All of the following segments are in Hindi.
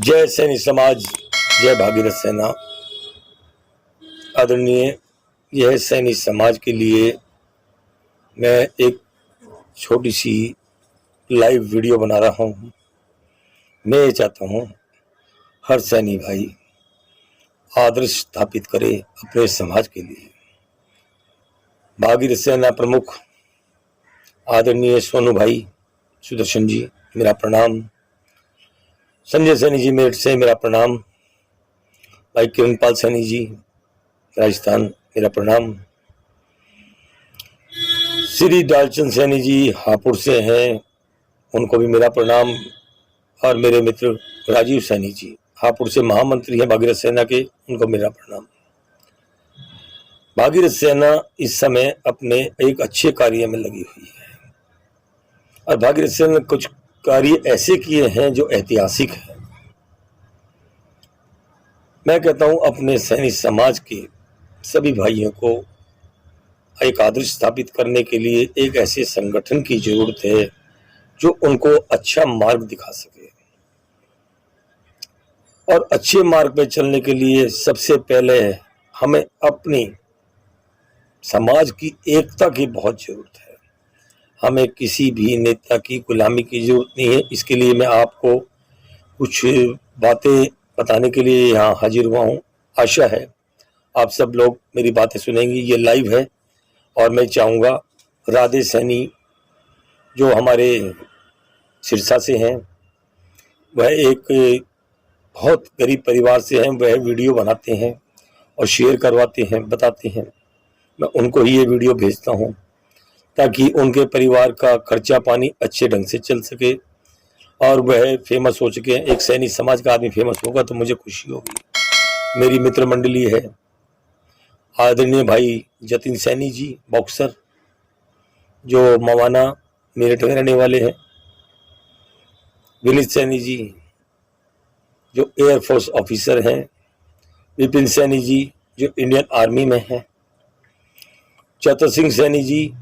जय सैनिक समाज, जय भागीरथ सेना। आदरणीय, यह सैनिक समाज के लिए मैं एक छोटी सी लाइव वीडियो बना रहा हूँ। मैं ये चाहता हूँ हर सैनिक भाई आदर्श स्थापित करे अपने समाज के लिए। भागीरथ सेना प्रमुख आदरणीय सोनू भाई सुदर्शन जी, मेरा प्रणाम। संजय सैनी जी मेरठ से, मेरा प्रणाम। भाई किरणपाल सैनी जी राजस्थान, मेरा प्रणाम। श्री दालचंद सैनी जी हापुड़ से हैं, उनको भी मेरा प्रणाम। और मेरे मित्र राजीव सैनी जी हापुड़ से महामंत्री हैं भागीरथ सेना के, उनको मेरा प्रणाम। भागीरथ सेना इस समय अपने एक अच्छे कार्य में लगी हुई है और भागीरथ सेना ने कुछ कार्य ऐसे किए हैं जो ऐतिहासिक है। मैं कहता हूं अपने सैनिक समाज के सभी भाइयों को एक आदर्श स्थापित करने के लिए एक ऐसे संगठन की जरूरत है जो उनको अच्छा मार्ग दिखा सके। और अच्छे मार्ग पे चलने के लिए सबसे पहले हमें अपनी समाज की एकता की बहुत जरूरत है। हमें किसी भी नेता की गुलामी की जरूरत नहीं है। इसके लिए मैं आपको कुछ बातें बताने के लिए यहाँ हाजिर हुआ हूँ। आशा है आप सब लोग मेरी बातें सुनेंगे। ये लाइव है और मैं चाहूँगा राधे सैनी जो हमारे सिरसा से हैं, वह एक बहुत गरीब परिवार से हैं, वह वीडियो बनाते हैं और शेयर करवाते हैं, बताते हैं। मैं उनको ही ये वीडियो भेजता हूँ ताकि उनके परिवार का खर्चा पानी अच्छे ढंग से चल सके और वह फेमस हो सके। एक सैनिक समाज का आदमी फेमस होगा तो मुझे खुशी होगी। मेरी मित्र मंडली है आदरणीय भाई जतिन सैनी जी बॉक्सर, जो मवाना मेरठ में रहने वाले हैं। विनीत सैनी जी जो एयरफोर्स ऑफिसर हैं। विपिन सैनी जी जो इंडियन आर्मी में हैं। चतर सिंह सैनी जी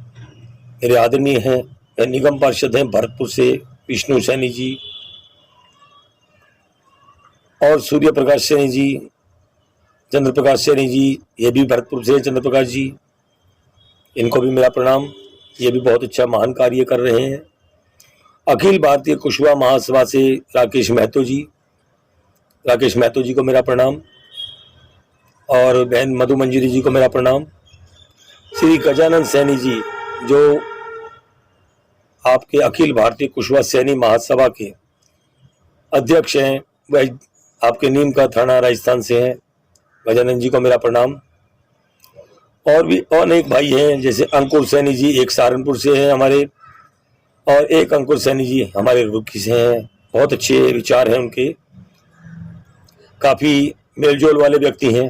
मेरे आदरणीय हैं, निगम पार्षद हैं भरतपुर से। विष्णु सैनी जी और सूर्य प्रकाश सैनी जी, चंद्र प्रकाश सैनी जी, ये भी भरतपुर से। चंद्र प्रकाश जी, इनको भी मेरा प्रणाम। ये भी बहुत अच्छा महान कार्य कर रहे हैं। अखिल भारतीय कुशवा महासभा से राकेश महतो जी को मेरा प्रणाम और बहन मधु मंजरी जी को मेरा प्रणाम। श्री गजानंद सैनी जी जो आपके अखिल भारतीय कुशवा सैनी महासभा के अध्यक्ष हैं, वह आपके नीम का थाना राजस्थान से हैं। गजानंद जी को मेरा प्रणाम। और भी अनेक भाई हैं, जैसे अंकुर सैनी जी एक सहारनपुर से हैं हमारे, और एक अंकुर सैनी जी हमारे रुड़की से हैं। बहुत अच्छे विचार हैं उनके, काफ़ी मेलजोल वाले व्यक्ति हैं।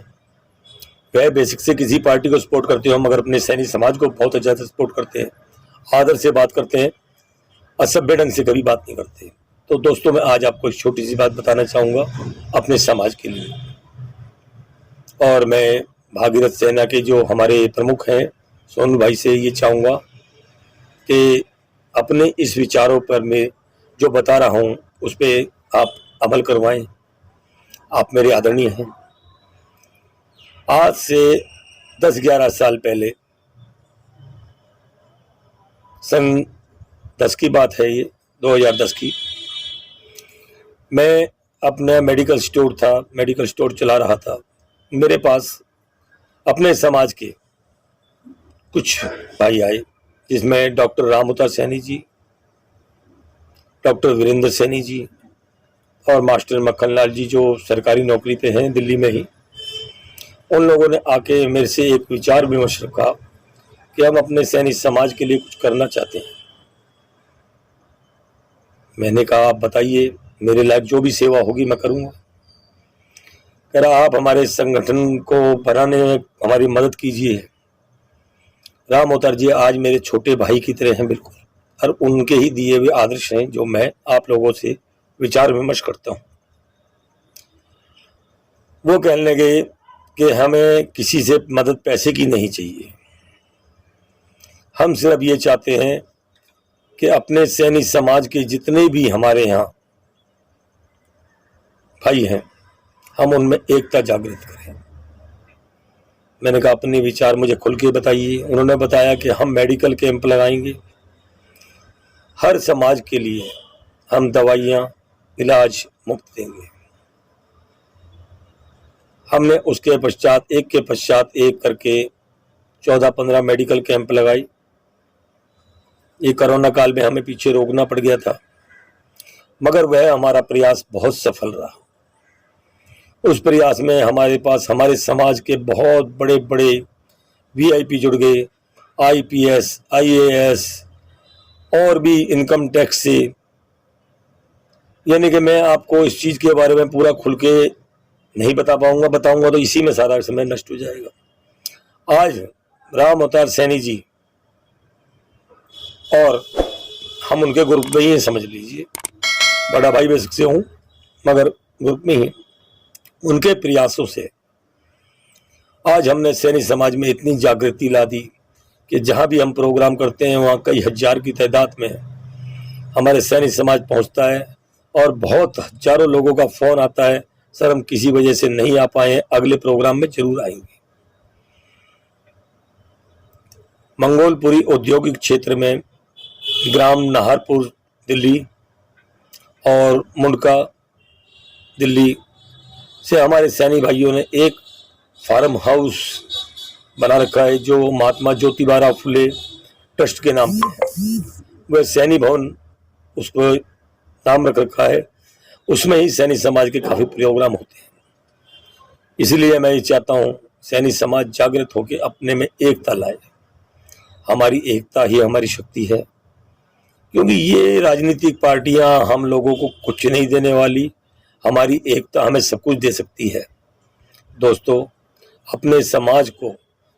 वह बेसिक से किसी पार्टी को सपोर्ट करते हो, मगर अपने सैनिक समाज को बहुत अच्छा से सपोर्ट करते हैं, आदर से बात करते हैं, असभ्य ढंग से कभी बात नहीं करते। तो दोस्तों, मैं आज आपको एक छोटी सी बात बताना चाहूँगा अपने समाज के लिए। और मैं भागीरथ सेना के जो हमारे प्रमुख हैं सोनू भाई से ये चाहूँगा कि अपने इस विचारों पर मैं जो बता रहा हूँ उस पर आप अमल करवाएं। आप मेरे आदरणीय हैं। आज से 10-11 साल पहले, सन 10 की बात है, ये 2010 की, मैं अपना मेडिकल स्टोर चला रहा था। मेरे पास अपने समाज के कुछ भाई आए, जिसमें डॉक्टर रामउतार सैनी जी, डॉक्टर वीरेंद्र सैनी जी और मास्टर मक्खनलाल जी जो सरकारी नौकरी पे हैं दिल्ली में ही। उन लोगों ने आके मेरे से एक विचार विमर्श रखा कि हम अपने सैनिक समाज के लिए कुछ करना चाहते हैं। मैंने कहा आप बताइए, मेरे लायक जो भी सेवा होगी मैं करूँगा। कह रहा आप हमारे संगठन को बनाने में हमारी मदद कीजिए। राम अवतार जी आज मेरे छोटे भाई की तरह हैं बिल्कुल, और उनके ही दिए हुए आदर्श हैं जो मैं आप लोगों से विचार विमर्श करता हूँ। वो कहने लगे कि हमें किसी से मदद पैसे की नहीं चाहिए, हम सिर्फ ये चाहते हैं कि अपने सैनिक समाज के जितने भी हमारे यहाँ भाई हैं, हम उनमें एकता जागृत करें। मैंने कहा अपने विचार मुझे खुल के बताइए। उन्होंने बताया कि हम मेडिकल कैंप लगाएंगे, हर समाज के लिए हम दवाइयाँ इलाज मुफ्त देंगे। हमने उसके पश्चात एक के पश्चात एक करके 14-15 मेडिकल कैंप लगाई। ये कोरोना काल में हमें पीछे रोकना पड़ गया था, मगर वह हमारा प्रयास बहुत सफल रहा। उस प्रयास में हमारे पास हमारे समाज के बहुत बड़े बड़े वीआईपी जुड़ गए, आईपीएस, आईएएस और भी इनकम टैक्स से। यानी कि मैं आपको इस चीज़ के बारे में पूरा खुल के नहीं बता पाऊंगा, बताऊंगा तो इसी में सारा समय नष्ट हो जाएगा। आज राम अवतार सैनी जी और हम उनके ग्रुप में ही समझ लीजिए, बड़ा भाई बेशक से हूँ मगर ग्रुप में ही, उनके प्रयासों से आज हमने सैनी समाज में इतनी जागृति ला दी कि जहाँ भी हम प्रोग्राम करते हैं वहाँ कई हजार की तादाद में हमारे सैनी समाज पहुँचता है और बहुत हजारों लोगों का फ़ोन आता है, सर हम किसी वजह से नहीं आ पाए हैं, अगले प्रोग्राम में जरूर आएंगे। मंगोलपुरी औद्योगिक क्षेत्र में ग्राम नाहरपुर दिल्ली और मुंडका दिल्ली से हमारे सैनी भाइयों ने एक फार्म हाउस बना रखा है जो महात्मा ज्योतिबा फुले ट्रस्ट के नाम पे है। वह सैनी भवन उसको नाम रख रखा है, उसमें ही सैनी समाज के काफ़ी प्रोग्राम होते हैं। इसलिए मैं ये चाहता हूँ सैनी समाज जागृत होकर अपने में एकता लाए। हमारी एकता ही हमारी शक्ति है, क्योंकि ये राजनीतिक पार्टियां हम लोगों को कुछ नहीं देने वाली, हमारी एकता हमें सब कुछ दे सकती है। दोस्तों, अपने समाज को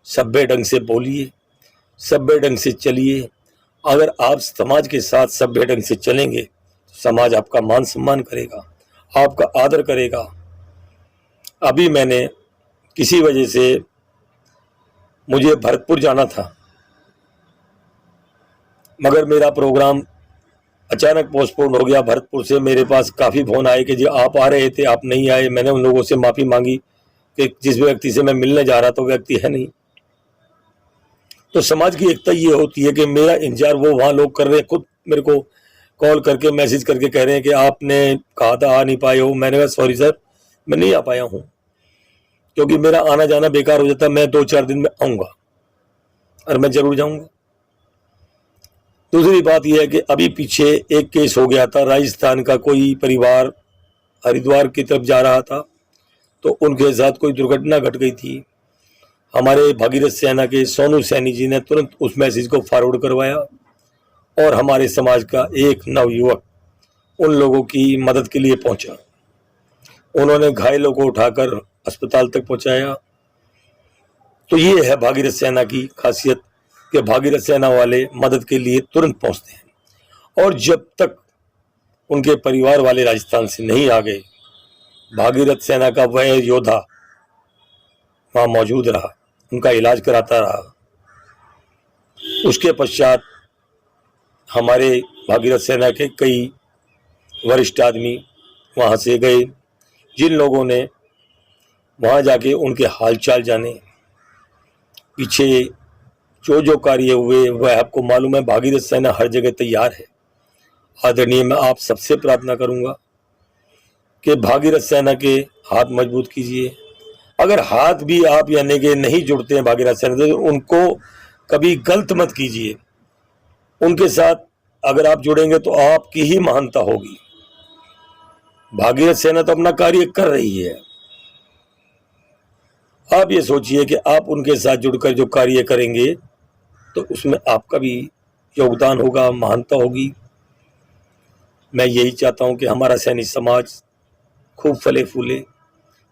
सभ्य ढंग से बोलिए, सभ्य ढंग से चलिए। अगर आप समाज के साथ सभ्य ढंग से चलेंगे तो समाज आपका मान सम्मान करेगा, आपका आदर करेगा। अभी मैंने किसी वजह से मुझे भरतपुर जाना था, मगर मेरा प्रोग्राम अचानक पोस्टपोन हो गया। भरतपुर से मेरे पास काफ़ी फ़ोन आए कि जी आप आ रहे थे, आप नहीं आए। मैंने उन लोगों से माफ़ी मांगी कि जिस व्यक्ति से मैं मिलने जा रहा था वो व्यक्ति है नहीं। तो समाज की एकता ये होती है कि मेरा इंतजार वो वहाँ लोग कर रहे हैं, खुद मेरे को कॉल करके मैसेज करके कह रहे हैं कि आपने कहा था आ नहीं पाए हो। मैंने कहा सॉरी सर, मैं नहीं आ पाया हूँ, क्योंकि मेरा आना जाना बेकार हो जाता। मैं 2-4 दिन में आऊँगा और मैं ज़रूर जाऊँगा। दूसरी बात यह है कि अभी पीछे एक केस हो गया था, राजस्थान का कोई परिवार हरिद्वार की तरफ जा रहा था तो उनके साथ कोई दुर्घटना घट गई थी। हमारे भागीरथ सेना के सोनू सैनी जी ने तुरंत उस मैसेज को फॉरवर्ड करवाया और हमारे समाज का एक नवयुवक उन लोगों की मदद के लिए पहुंचा। उन्होंने घायलों को उठाकर अस्पताल तक पहुंचाया। तो ये है भागीरथ सेना की खासियत कि भागीरथ सेना वाले मदद के लिए तुरंत पहुंचते हैं। और जब तक उनके परिवार वाले राजस्थान से नहीं आ गए, भागीरथ सेना का वह योद्धा वहाँ मौजूद रहा, उनका इलाज कराता रहा। उसके पश्चात हमारे भागीरथ सेना के कई वरिष्ठ आदमी वहाँ से गए, जिन लोगों ने वहाँ जाके उनके हालचाल जाने। पीछे जो कार्य हुए वह आपको मालूम है। भागीरथ सेना हर जगह तैयार है। आदरणीय, मैं आप सबसे प्रार्थना करूंगा कि भागीरथ सेना के हाथ मजबूत कीजिए। अगर हाथ भी आप यानी कि नहीं जुड़ते हैं भागीरथ सेना से, तो उनको कभी गलत मत कीजिए। उनके साथ अगर आप जुड़ेंगे तो आपकी ही महानता होगी। भागीरथ सेना तो अपना कार्य कर रही है। आप ये सोचिए कि आप उनके साथ जुड़कर जो कार्य करेंगे तो उसमें आपका भी योगदान होगा, महानता होगी। मैं यही चाहता हूं कि हमारा सैनिक समाज खूब फले फूले,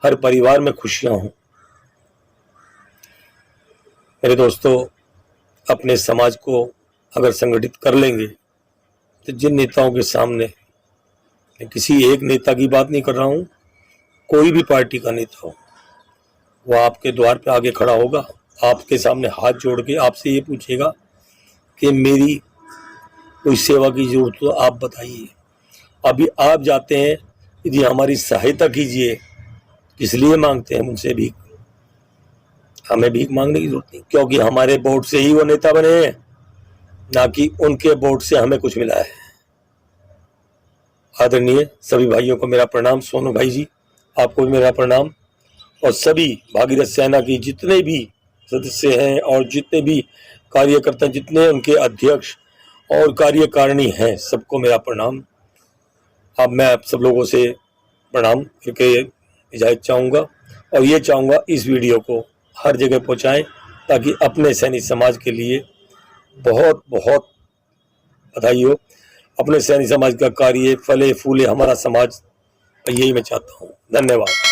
हर परिवार में खुशियां हों। मेरे दोस्तों, अपने समाज को अगर संगठित कर लेंगे तो जिन नेताओं के सामने, मैं किसी एक नेता की बात नहीं कर रहा हूं, कोई भी पार्टी का नेता हो, वह आपके द्वार पे आगे खड़ा होगा, आपके सामने हाथ जोड़ के आपसे ये पूछेगा कि मेरी कोई सेवा की जरूरत तो आप बताइए। अभी आप जाते हैं यदि हमारी सहायता कीजिए, किस लिए मांगते हैं उनसे भीख? हमें भीख मांगने की जरूरत नहीं, क्योंकि हमारे वोट से ही वो नेता बने हैं, ना कि उनके वोट से हमें कुछ मिला है। आदरणीय सभी भाइयों को मेरा प्रणाम। सोनू भाई जी, आपको भी मेरा प्रणाम, और सभी भागीरथ सेना की जितने भी सदस्य हैं और जितने भी कार्यकर्ता, जितने उनके अध्यक्ष और कार्यकारिणी हैं, सबको मेरा प्रणाम। अब मैं आप सब लोगों से प्रणाम करके इजाज़त चाहूँगा, और ये चाहूँगा इस वीडियो को हर जगह पहुँचाएं, ताकि अपने सैनिक समाज के लिए बहुत बहुत बधाई हो। अपने सैनिक समाज का कार्य फले फूले हमारा समाज, यही मैं चाहता हूँ। धन्यवाद।